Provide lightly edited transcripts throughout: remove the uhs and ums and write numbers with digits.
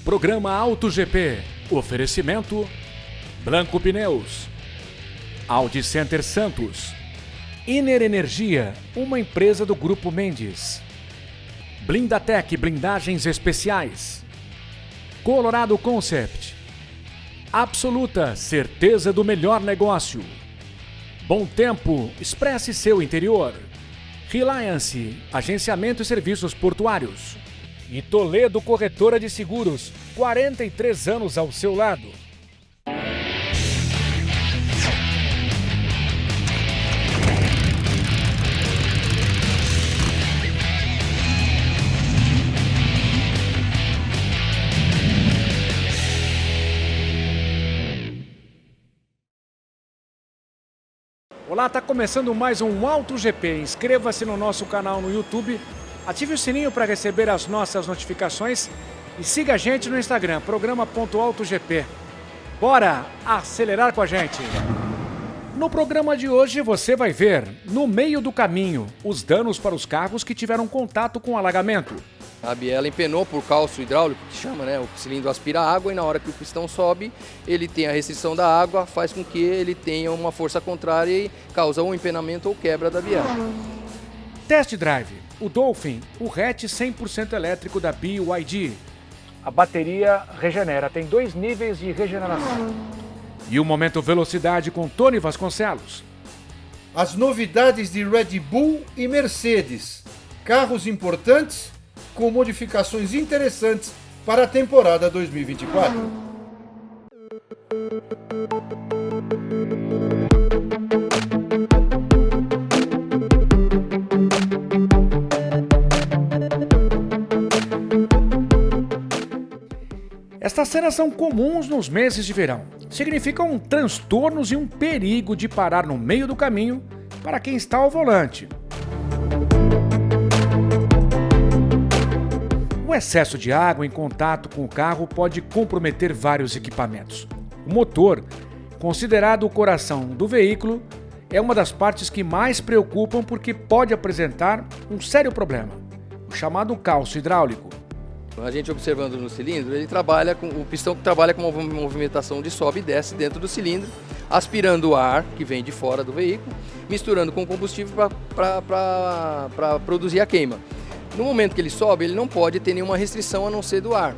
Programa Auto GP. Oferecimento Blanco Pneus, Audi Center Santos, Iner Energia, uma empresa do Grupo Mendes, Blindatec Blindagens Especiais, Colorado Concept, Absoluta, certeza do melhor negócio, Bom Tempo, expresse seu interior, Reliance, agenciamento e serviços portuários, e Toledo Corretora de Seguros, 43 anos ao seu lado. Olá, está começando mais um Auto GP. Inscreva-se no nosso canal no YouTube, ative o sininho para receber as nossas notificações e siga a gente no Instagram, programa.autogp. Bora acelerar com a gente! No programa de hoje você vai ver, no meio do caminho, os danos para os carros que tiveram contato com alagamento. A biela empenou por cálcio hidráulico, que chama, né? O cilindro aspira água e na hora que o pistão sobe, ele tem a restrição da água, faz com que ele tenha uma força contrária e causa um empenamento ou quebra da biela. Test Drive, o Dolphin, o hatch 100% elétrico da BYD. A bateria regenera, tem 2 níveis de regeneração. E o Momento Velocidade com Tony Vasconcelos. As novidades de Red Bull e Mercedes, carros importantes com modificações interessantes para a temporada 2024. Estas cenas são comuns nos meses de verão. Significam transtornos e um perigo de parar no meio do caminho para quem está ao volante. O excesso de água em contato com o carro pode comprometer vários equipamentos. O motor, considerado o coração do veículo, é uma das partes que mais preocupam porque pode apresentar um sério problema, o chamado cálcio hidráulico. A gente observando no cilindro, ele trabalha com o pistão que trabalha com uma movimentação de sobe e desce dentro do cilindro, aspirando o ar que vem de fora do veículo, misturando com combustível para produzir a queima. No momento que ele sobe, ele não pode ter nenhuma restrição a não ser do ar.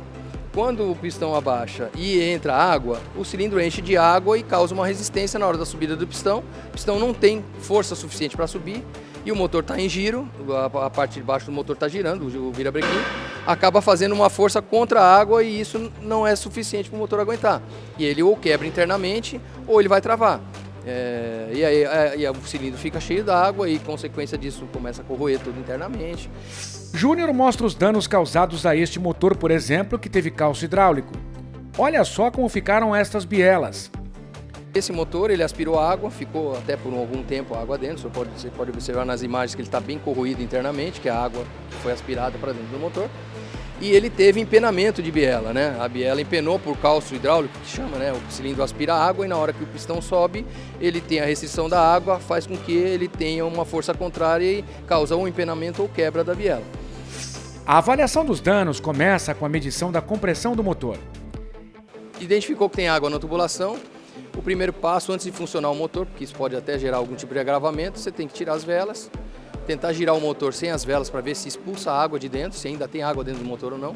Quando o pistão abaixa e entra água, o cilindro enche de água e causa uma resistência na hora da subida do pistão. O pistão não tem força suficiente para subir e o motor está em giro, a parte de baixo do motor está girando, o virabrequim, acaba fazendo uma força contra a água e isso não é suficiente para o motor aguentar. E ele ou quebra internamente ou ele vai travar. E aí o cilindro fica cheio d'água e, consequência disso, começa a corroer tudo internamente. Júnior mostra os danos causados a este motor, por exemplo, que teve cálcio hidráulico. Olha só como ficaram estas bielas. Esse motor, ele aspirou água, ficou até por algum tempo a água dentro. Você pode observar nas imagens que ele está bem corroído internamente, que é a água que foi aspirada para dentro do motor. E ele teve empenamento de biela, né? A biela empenou por cálcio hidráulico, que chama, né? O cilindro aspira água e na hora que o pistão sobe, ele tem a restrição da água, faz com que ele tenha uma força contrária e causa um empenamento ou quebra da biela. A avaliação dos danos começa com a medição da compressão do motor. Identificou que tem água na tubulação. O primeiro passo, antes de funcionar o motor, porque isso pode até gerar algum tipo de agravamento, você tem que tirar as velas, tentar girar o motor sem as velas para ver se expulsa a água de dentro, se ainda tem água dentro do motor ou não.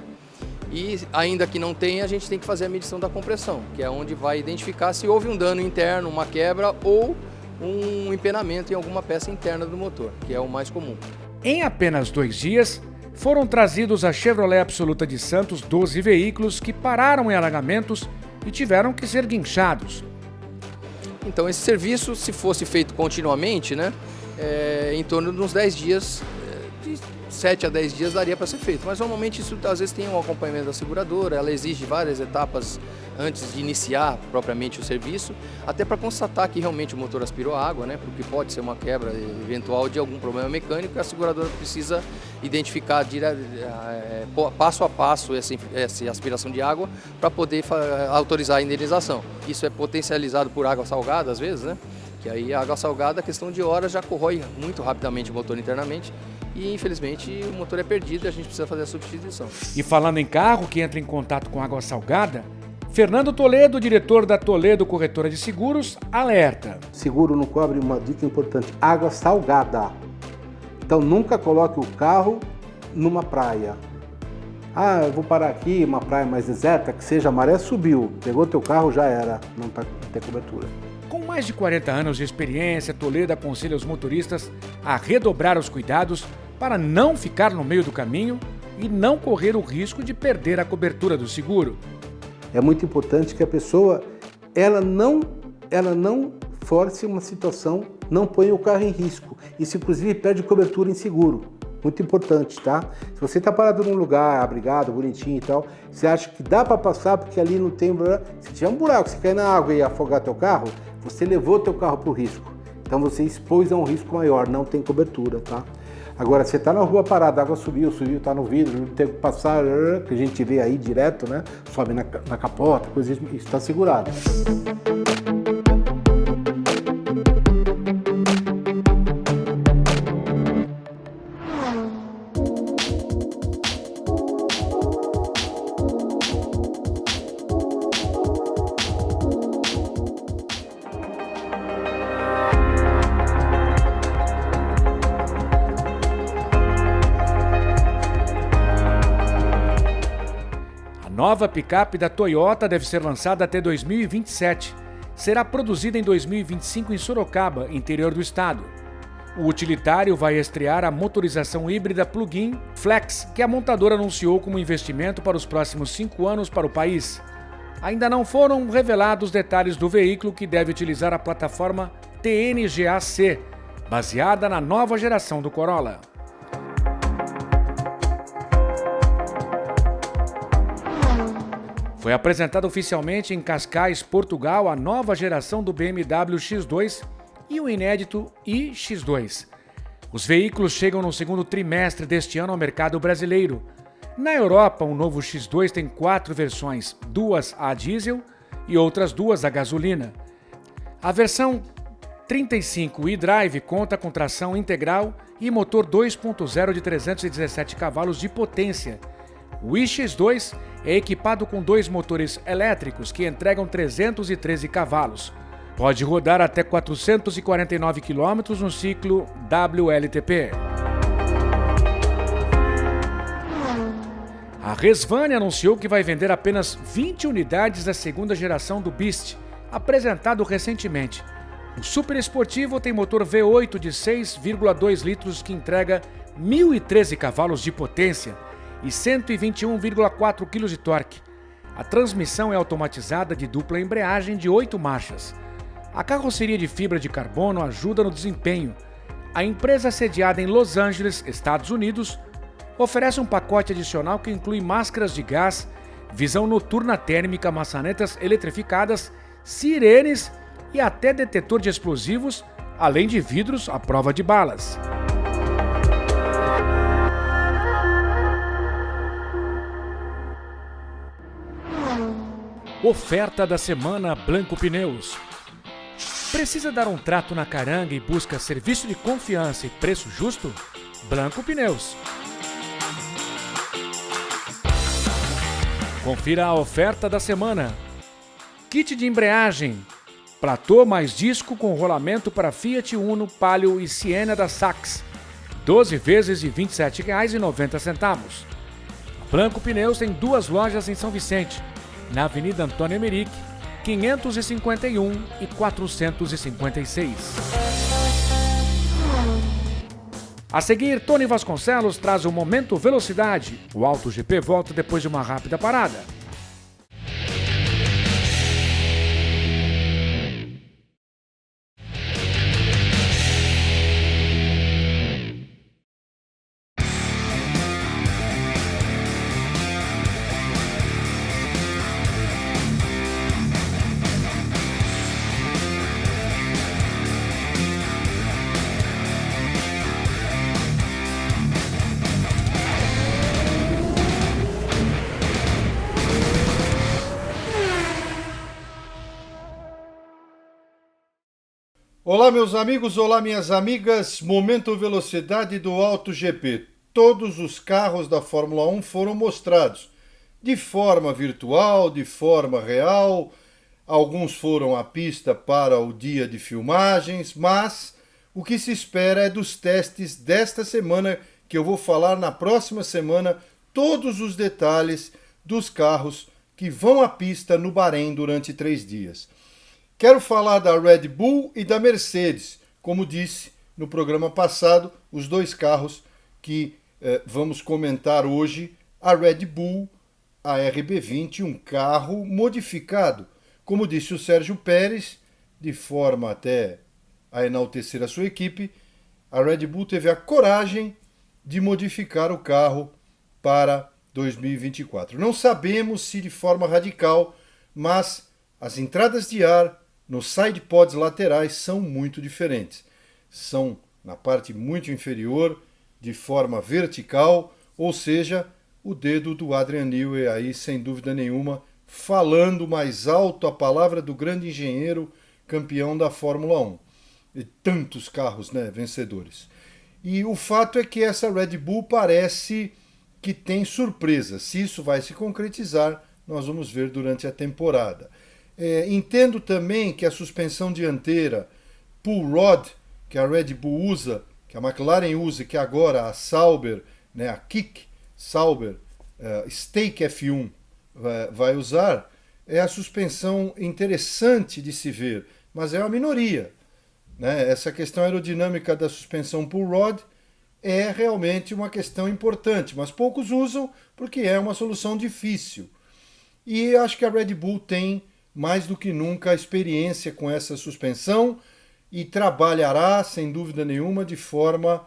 E ainda que não tenha, a gente tem que fazer a medição da compressão, que é onde vai identificar se houve um dano interno, uma quebra ou um empenamento em alguma peça interna do motor, que é o mais comum. Em apenas 2 dias, foram trazidos à Chevrolet Absoluta de Santos 12 veículos que pararam em alagamentos e tiveram que ser guinchados. Então esse serviço, se fosse feito continuamente, né, em torno de uns 10 dias, de 7 a 10 dias daria para ser feito. Mas normalmente isso às vezes tem um acompanhamento da seguradora, ela exige várias etapas antes de iniciar propriamente o serviço, até para constatar que realmente o motor aspirou água, né, porque pode ser uma quebra eventual de algum problema mecânico e a seguradora precisa identificar passo a passo essa aspiração de água para poder autorizar a indenização. Isso é potencializado por água salgada às vezes, né? Que aí a água salgada, a questão de horas, já corrói muito rapidamente o motor internamente e infelizmente o motor é perdido e a gente precisa fazer a substituição. E falando em carro que entra em contato com água salgada, Fernando Toledo, diretor da Toledo Corretora de Seguros, alerta. Seguro não cobre, uma dica importante, água salgada. Então nunca coloque o carro numa praia. Ah, eu vou parar aqui, uma praia mais deserta, que seja a maré subiu, pegou teu carro, já era, não tem cobertura. Com mais de 40 anos de experiência, Toledo aconselha os motoristas a redobrar os cuidados para não ficar no meio do caminho e não correr o risco de perder a cobertura do seguro. É muito importante que a pessoa, ela não force uma situação, não ponha o carro em risco. Isso inclusive perde cobertura em seguro. Muito importante, tá? Se você está parado num lugar abrigado, bonitinho e tal, você acha que dá para passar porque ali não tem... Se tiver um buraco, se cair na água e afogar teu carro, você levou teu carro para o risco. Então você expôs a um risco maior, não tem cobertura, tá? Agora, você está na rua parada, a água subiu, está no vidro, tem que passar, que a gente vê aí direto, né? Sobe na capota, coisa isso está segurado. Nova picape da Toyota deve ser lançada até 2027. Será produzida em 2025 em Sorocaba, interior do estado. O utilitário vai estrear a motorização híbrida plug-in Flex, que a montadora anunciou como investimento para os próximos 5 anos para o país. Ainda não foram revelados detalhes do veículo, que deve utilizar a plataforma TNGA-C, baseada na nova geração do Corolla. Foi apresentada oficialmente em Cascais, Portugal, a nova geração do BMW X2 e o inédito iX2. Os veículos chegam no segundo trimestre deste ano ao mercado brasileiro. Na Europa, o novo X2 tem 4 versões, 2 a diesel e outras 2 a gasolina. A versão 35 e-Drive conta com tração integral e motor 2.0 de 317 cavalos de potência. O iX2 é equipado com 2 motores elétricos que entregam 313 cavalos. Pode rodar até 449 km no ciclo WLTP. A Resvane anunciou que vai vender apenas 20 unidades da segunda geração do Beast, apresentado recentemente. O super esportivo tem motor V8 de 6,2 litros que entrega 1.013 cavalos de potência e 121,4 kg de torque. A transmissão é automatizada de dupla embreagem de 8 marchas. A carroceria de fibra de carbono ajuda no desempenho. A empresa, sediada em Los Angeles, Estados Unidos, oferece um pacote adicional que inclui máscaras de gás, visão noturna térmica, maçanetas eletrificadas, sirenes e até detetor de explosivos, além de vidros à prova de balas. Oferta da semana Blanco Pneus. Precisa dar um trato na caranga e busca serviço de confiança e preço justo? Blanco Pneus. Confira a oferta da semana. Kit de embreagem. Platô mais disco com rolamento para Fiat Uno, Palio e Siena da Sachs. 12 vezes de R$ 27,90. Blanco Pneus tem 2 lojas em São Vicente, na Avenida Antônio Emerick, 551 e 456. A seguir, Tony Vasconcelos traz o Momento Velocidade. O Auto GP volta depois de uma rápida parada. Olá, meus amigos, olá, minhas amigas. Momento Velocidade do Auto GP. Todos os carros da Fórmula 1 foram mostrados de forma virtual, de forma real. Alguns foram à pista para o dia de filmagens, mas o que se espera é dos testes desta semana, que eu vou falar na próxima semana todos os detalhes dos carros que vão à pista no Bahrein durante 3 dias. Quero falar da Red Bull e da Mercedes, como disse no programa passado, os dois carros que vamos comentar hoje. A Red Bull, a RB20, um carro modificado. Como disse o Sérgio Pérez, de forma até a enaltecer a sua equipe, a Red Bull teve a coragem de modificar o carro para 2024. Não sabemos se de forma radical, mas as entradas de ar nos side pods laterais são muito diferentes. São na parte muito inferior, de forma vertical, ou seja, o dedo do Adrian Newey aí, sem dúvida nenhuma, falando mais alto a palavra do grande engenheiro campeão da Fórmula 1. E tantos carros, né, vencedores. E o fato é que essa Red Bull parece que tem surpresa. Se isso vai se concretizar, nós vamos ver durante a temporada. Entendo também que a suspensão dianteira pull rod, que a Red Bull usa, que a McLaren usa, que agora a Sauber, né, a Kick Sauber Stake F1 vai usar, é a suspensão interessante de se ver, mas é uma minoria. Né? Essa questão aerodinâmica da suspensão pull rod é realmente uma questão importante, mas poucos usam porque é uma solução difícil. E acho que a Red Bull tem mais do que nunca a experiência com essa suspensão e trabalhará, sem dúvida nenhuma, de forma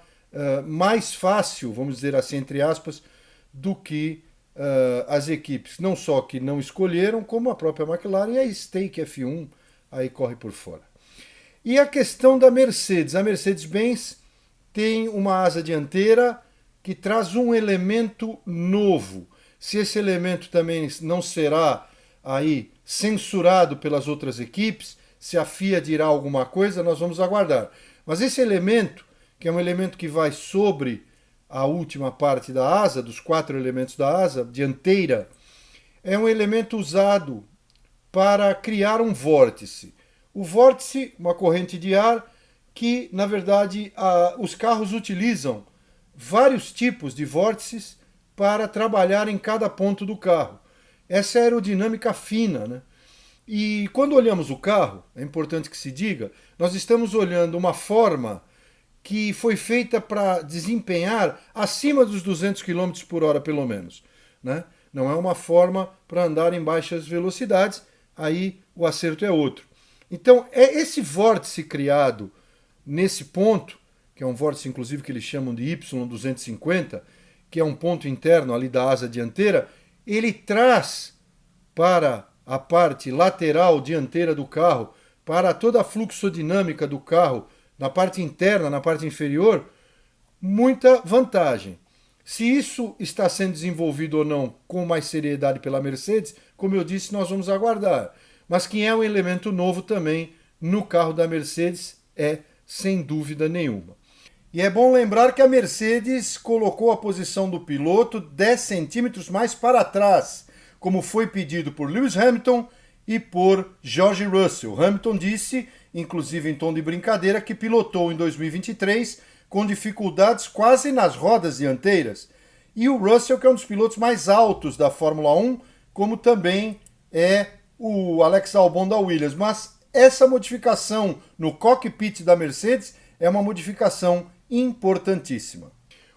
mais fácil, vamos dizer assim, entre aspas, do que as equipes, não só que não escolheram, como a própria McLaren e a Stake F1 aí corre por fora. E a questão da Mercedes. A Mercedes-Benz tem uma asa dianteira que traz um elemento novo. Se esse elemento também não será aí censurado pelas outras equipes, se a FIA dirá alguma coisa, nós vamos aguardar. Mas esse elemento, que é um elemento que vai sobre a última parte da asa, dos 4 elementos da asa dianteira, é um elemento usado para criar um vórtice. O vórtice, uma corrente de ar que, na verdade, os carros utilizam vários tipos de vórtices para trabalhar em cada ponto do carro. Essa é a aerodinâmica fina, né? E quando olhamos o carro, é importante que se diga, nós estamos olhando uma forma que foi feita para desempenhar acima dos 200 km por hora, pelo menos. Né? Não é uma forma para andar em baixas velocidades, aí o acerto é outro. Então, é esse vórtice criado nesse ponto, que é um vórtice inclusive que eles chamam de Y250, que é um ponto interno ali da asa dianteira, ele traz para a parte lateral dianteira do carro, para toda a fluxodinâmica do carro, na parte interna, na parte inferior, muita vantagem. Se isso está sendo desenvolvido ou não com mais seriedade pela Mercedes, como eu disse, nós vamos aguardar. Mas que é um elemento novo também no carro da Mercedes, sem dúvida nenhuma. E é bom lembrar que a Mercedes colocou a posição do piloto 10 centímetros mais para trás, como foi pedido por Lewis Hamilton e por George Russell. Hamilton disse, inclusive em tom de brincadeira, que pilotou em 2023 com dificuldades quase nas rodas dianteiras. E o Russell, que é um dos pilotos mais altos da Fórmula 1, como também é o Alex Albon da Williams. Mas essa modificação no cockpit da Mercedes é uma modificação importantíssima.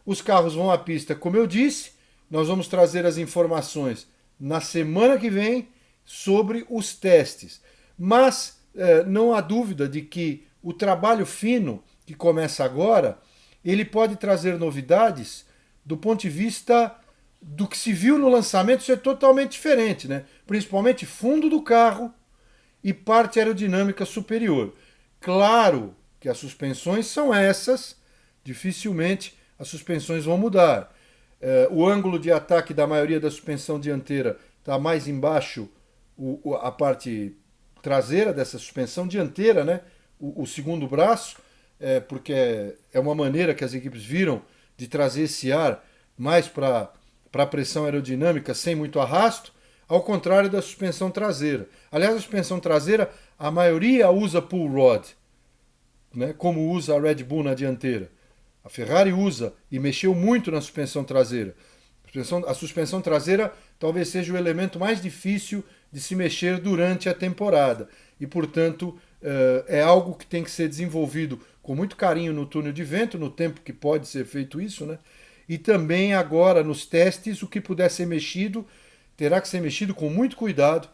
Os carros vão à pista, como eu disse, nós vamos trazer as informações na semana que vem sobre os testes. Mas não há dúvida de que o trabalho fino que começa agora, ele pode trazer novidades do ponto de vista do que se viu no lançamento ser totalmente diferente, né? Principalmente fundo do carro e parte aerodinâmica superior. Claro que as suspensões são essas, dificilmente as suspensões vão mudar. O ângulo de ataque da maioria da suspensão dianteira está mais embaixo, a parte traseira dessa suspensão dianteira, né? o segundo braço, porque é uma maneira que as equipes viram de trazer esse ar mais para a pressão aerodinâmica sem muito arrasto, ao contrário da suspensão traseira. Aliás, a suspensão traseira, a maioria usa pull rod, né, como usa a Red Bull na dianteira. A Ferrari usa e mexeu muito na suspensão traseira. A suspensão traseira talvez seja o elemento mais difícil de se mexer durante a temporada. E, portanto, é algo que tem que ser desenvolvido com muito carinho no túnel de vento, no tempo que pode ser feito isso, né? E também agora nos testes, o que puder ser mexido, terá que ser mexido com muito cuidado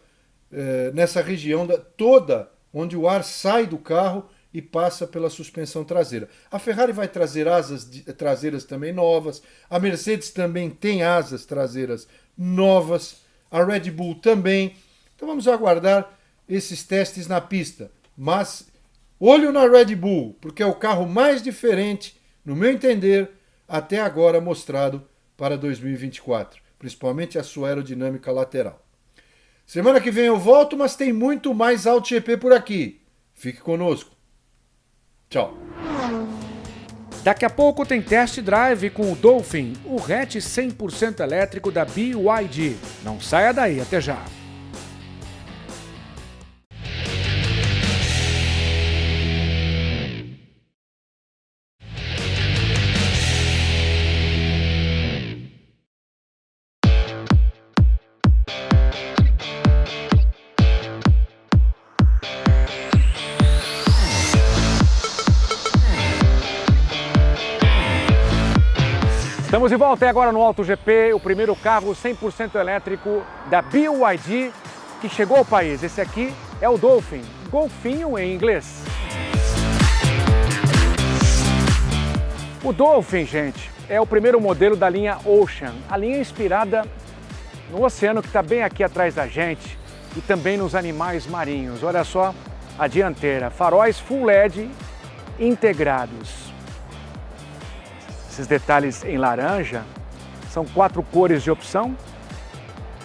nessa região toda onde o ar sai do carro e passa pela suspensão traseira. A Ferrari vai trazer asas traseiras também novas, a Mercedes também tem asas traseiras novas, a Red Bull também. Então vamos aguardar esses testes na pista. Mas olho na Red Bull, porque é o carro mais diferente, no meu entender, até agora mostrado para 2024, principalmente a sua aerodinâmica lateral. Semana que vem eu volto, mas tem muito mais AutoGP por aqui. Fique conosco. Tchau. Daqui a pouco tem test drive com o Dolphin, o hatch 100% elétrico da BYD. Não saia daí, até já. Estamos de volta e agora no AutoGP, o primeiro carro 100% elétrico da BYD que chegou ao país. Esse aqui é o Dolphin, golfinho em inglês. O Dolphin, gente, é o primeiro modelo da linha Ocean, a linha inspirada no oceano que está bem aqui atrás da gente e também nos animais marinhos. Olha só a dianteira, faróis Full LED integrados. Esses detalhes em laranja, são 4 cores de opção.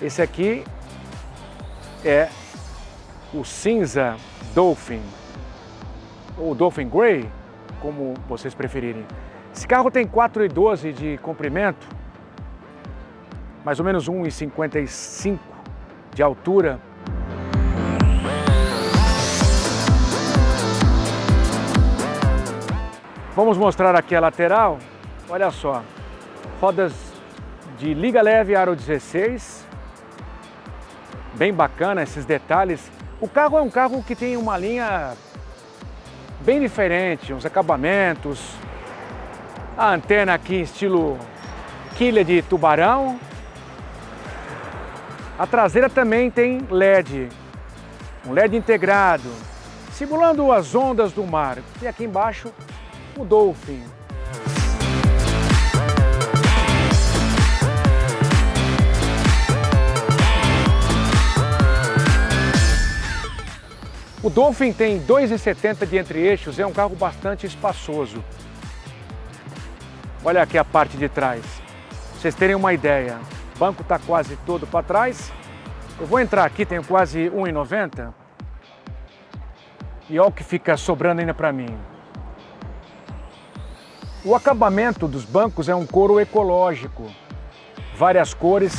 Esse aqui é o cinza Dolphin, ou Dolphin Grey, como vocês preferirem. Esse carro tem 4,12 de comprimento, mais ou menos 1,55 de altura. Vamos mostrar aqui a lateral. Olha só, rodas de liga leve aro 16, bem bacana esses detalhes. O carro é um carro que tem uma linha bem diferente, uns acabamentos, a antena aqui estilo quilha de tubarão. A traseira também tem LED, um LED integrado, simulando as ondas do mar. E aqui embaixo o Dolphin. O Dolphin tem 2,70 de entre-eixos, é um carro bastante espaçoso. Olha aqui a parte de trás, pra vocês terem uma ideia. O banco está quase todo para trás. Eu vou entrar aqui, tenho quase 1,90. E olha o que fica sobrando ainda para mim. O acabamento dos bancos é um couro ecológico, várias cores.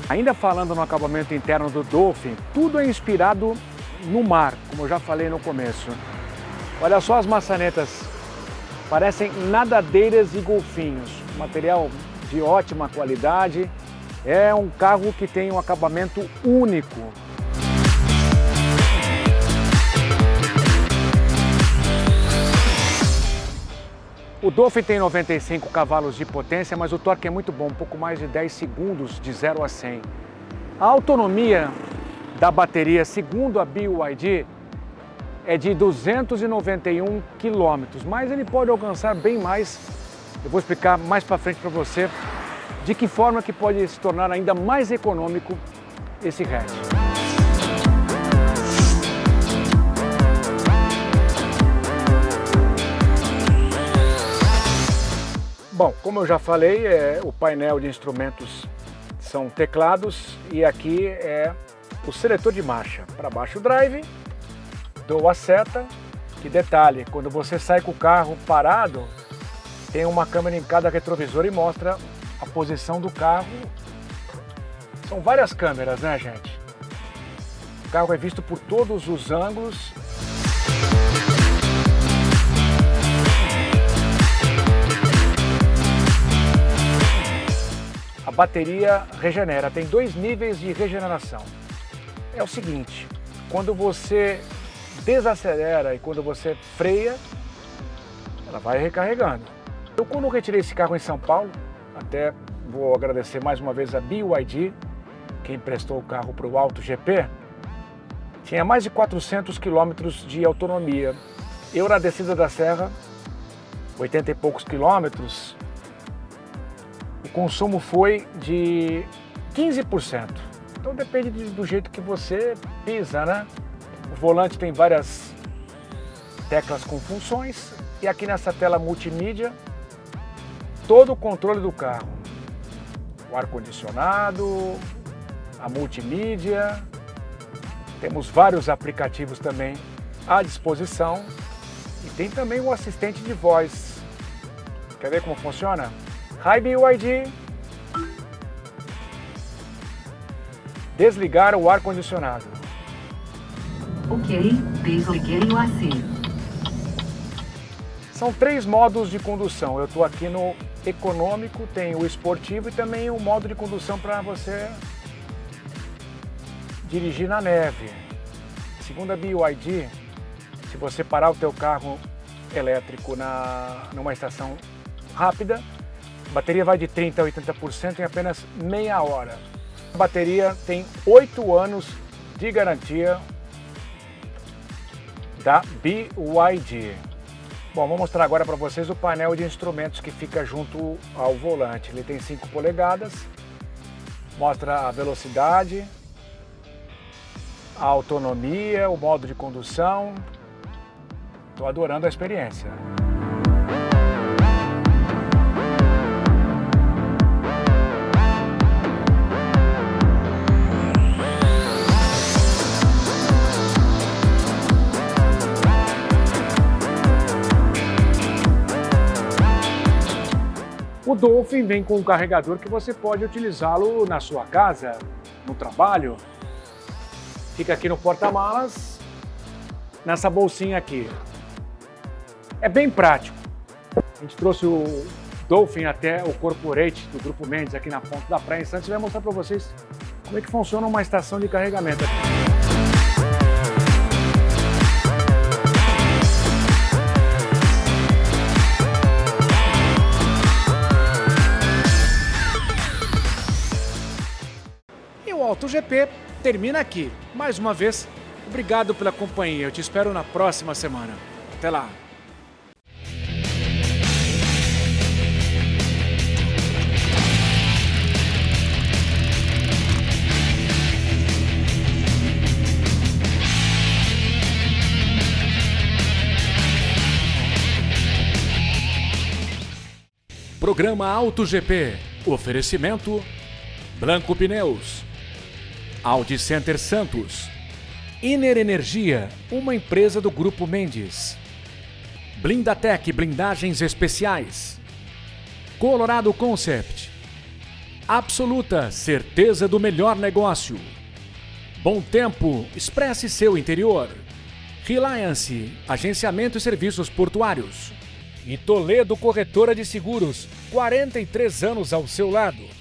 Ainda falando no acabamento interno do Dolphin, tudo é inspirado no mar, como eu já falei no começo. Olha só as maçanetas, parecem nadadeiras e golfinhos, material de ótima qualidade. É um carro que tem um acabamento único. O Dolphin tem 95 cavalos de potência, mas o torque é muito bom, um pouco mais de 10 segundos de 0 a 100. A autonomia da bateria, segundo a BYD, é de 291 km, mas ele pode alcançar bem mais. Eu vou explicar mais para frente para você de que forma que pode se tornar ainda mais econômico esse hatch. Bom, como eu já falei, o painel de instrumentos são teclados e aqui é o seletor de marcha. Para baixo o drive, dou a seta. Que detalhe, quando você sai com o carro parado, tem uma câmera em cada retrovisor e mostra a posição do carro. São várias câmeras, né, gente? O carro é visto por todos os ângulos. A bateria regenera, tem 2 níveis de regeneração. É o seguinte, quando você desacelera e quando você freia, ela vai recarregando. Eu, quando retirei esse carro em São Paulo, até vou agradecer mais uma vez a BYD, que emprestou o carro para o AutoGP, tinha mais de 400 quilômetros de autonomia. Eu, na descida da serra, 80 e poucos quilômetros, o consumo foi de 15%. Então depende do jeito que você pisa, né? O volante tem várias teclas com funções e aqui nessa tela multimídia, todo o controle do carro. O ar-condicionado, a multimídia, temos vários aplicativos também à disposição e tem também o assistente de voz. Quer ver como funciona? Hi BYD. Desligar o ar-condicionado. Ok, desliguei o AC. São 3 modos de condução. Eu estou aqui no econômico, tem o esportivo e também o modo de condução para você dirigir na neve. Segundo a BYD, se você parar o teu carro elétrico numa estação rápida, a bateria vai de 30% a 80% em apenas meia hora. A bateria tem 8 anos de garantia da BYD. Bom, vou mostrar agora para vocês o painel de instrumentos que fica junto ao volante. Ele tem 5 polegadas, mostra a velocidade, a autonomia, o modo de condução. Estou adorando a experiência. O Dolphin vem com um carregador que você pode utilizá-lo na sua casa, no trabalho. Fica aqui no porta-malas, nessa bolsinha aqui. É bem prático. A gente trouxe o Dolphin até o Corporate do Grupo Mendes aqui na Ponta da Praia em Santos e vai mostrar para vocês como é que funciona uma estação de carregamento aqui. O AutoGP termina aqui. Mais uma vez, obrigado pela companhia. Eu te espero na próxima semana. Até lá! Programa AutoGP. Oferecimento Blanco Pneus, Audi Center Santos, Iner Energia, uma empresa do Grupo Mendes, Blindatec Blindagens Especiais, Colorado Concept, Absoluta, certeza do melhor negócio, Bom Tempo, expresse seu interior, Reliance, agenciamento e serviços portuários, e Toledo Corretora de Seguros, 43 anos ao seu lado.